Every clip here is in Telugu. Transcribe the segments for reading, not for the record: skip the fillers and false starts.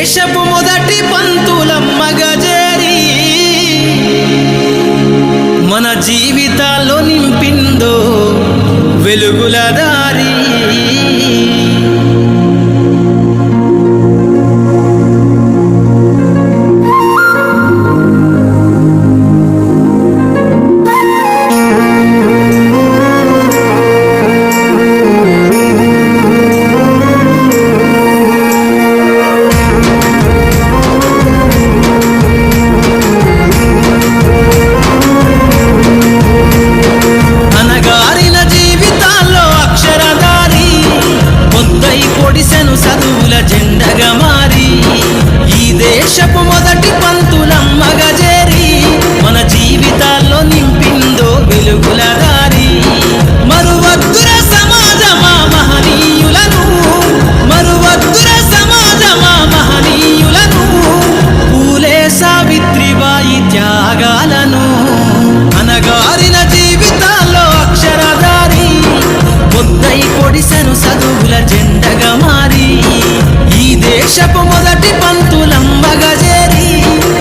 దేశపు మొదటి పంతులమ్మగా చేరి మన జీవితాల్లో నింపిందో వెలుగుల దారి. చదువుల జెండగా మారి ఈ దేశపు మొదటి పంతులమ్మగా చేరి మన జీవితాల్లో నింపిందో వెలుగుల దారి. మరువద్దుర సమాజమా మహనీయులను, మరువద్దుర సమాజమా మహనీయులను, పూలే సావిత్రిబాయి త్యాగాలను. అనగారిన జీవితాల్లో అక్షరధారి పొద్దై పొడిసెను చదువుల జెండగా మారి ఈ దేశపు మొదటి పంతులమ్మగా చేరి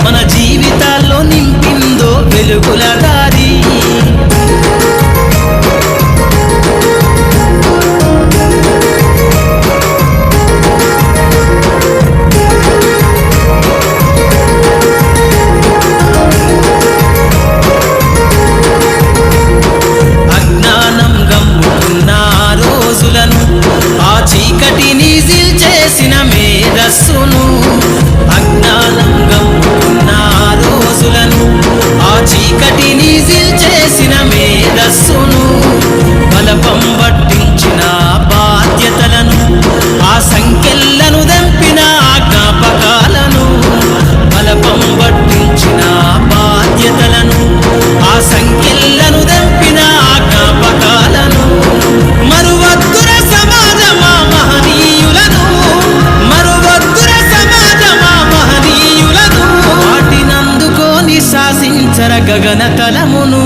మన జీవితాల్లో నింపిందో వెలుగుల దారి. అజ్ఞానం గమ్ముకున్న రోజులను, ఆ చీకటిని చేసిన మేధస్సును, అజ్ఞానం గమ్ముకున్న రోజులను, ఆ చీకటిని చేసిన మేధస్సును, బలపం పట్టించిన బాధ్యతలను, ఆ సంఖ్యలను దంపిన జ్ఞాపకాలను, బలపం పట్టించిన బాధ్యతలను, ఆ సంఖ్యలను దంపిన జ్ఞాపకాలను. మరువద్దుర సమాజమా మహనీయులను, మరువద్దుర సమాజమా మహనీయులను, వాటినందుకోని శాసించర గగన తలమును.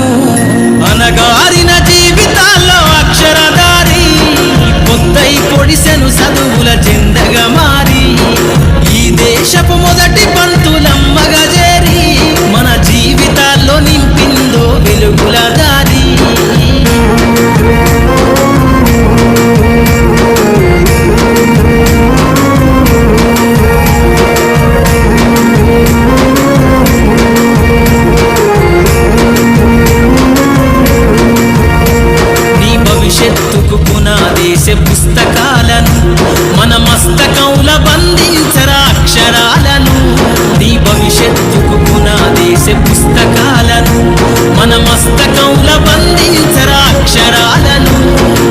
అనగారిన జీవితాల్లో అక్షరధారి పొద్దై పొడిసెను చదువుల జెండగా మారి ఈ దేశపు మొదటి పంతులమ్మగా చేరి మన జీవితాల్లో నింపిందో వెలుగుల దారి. నీ భవిష్యత్తుకు పునాదేశ పుస్తకాలను మన మస్తకంల బంధించరా అక్షరాలను. నీ భవిష్యత్తుకు పునాదేశ పుస్తకాలను మన మస్తకంల బంధించరా అక్షరాలను.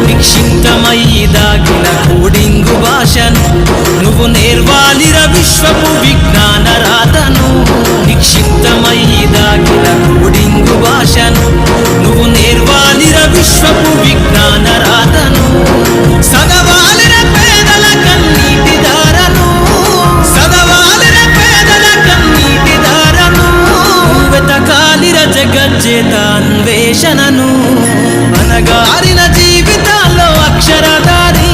నిక్షిప్తమై దాగిన కోడింగు భాషను నువ్వు నేర్వాలిర విశ్వపు విజ్ఞాన రాతను. నిక్షిప్తమై దాగిన కోడింగు భాషను నువ్వు నేర్వాలిర విశ్వపు విజ్ఞాన రాతను. సగవాలిర పేదల కన్నీటి దారను, సగవాలిర పేదల కన్నీటి దారను, వెతకాలిర జగజ్జేత అన్వేషణను. అనగారిన జీవితాల్లో అక్షరధారి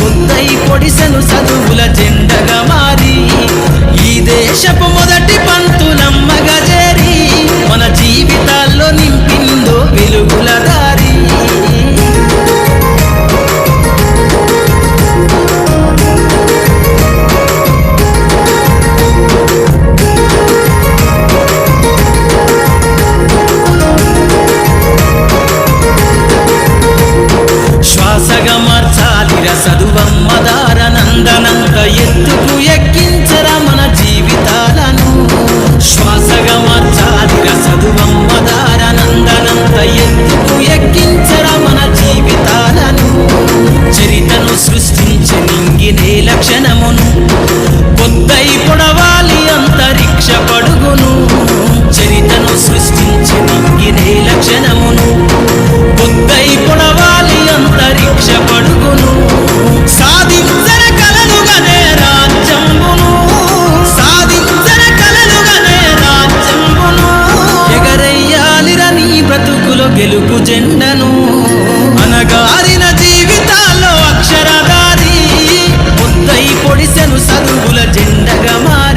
పొద్దై పొడిసెను చదువుల జెండగా మారి ఈ దేశపు మొదటి పంతులమ్మగా చేరి మన జీవితాల్లో నింపిందో వెలుగుల దారి. శ్వాసగా మార్చాలిర చదువమ్మ దారనందనంత ఎత్తుకు ఎక్కించర మన జీవితాలను. శ్వాసగా మార్చాలిర చదువమ్మ దారనందనంత ఎత్తుకు ఎక్కించర మన జీవితాలను. చరితను సృష్టించి నింగినే లక్షణమును పొద్దై పొడవాలి అంతరిక్ష పడుగును. చరితను సృష్టించి నింగినే లక్షణమును పొద్దై పొడవాలి అంతరిక్ష పడుగును. సాధించర కలలుగనే రాజ్యంబును, సాధించర కలలుగనే రాజ్యంబును, ఎగరయ్యాలిర నీ బ్రతుకులో గెలుపు జెండను. అనగారిన జీవితాల్లో అక్షరధారి పొద్దై పొడి ఎగసేను చదువుల జెండగా మారి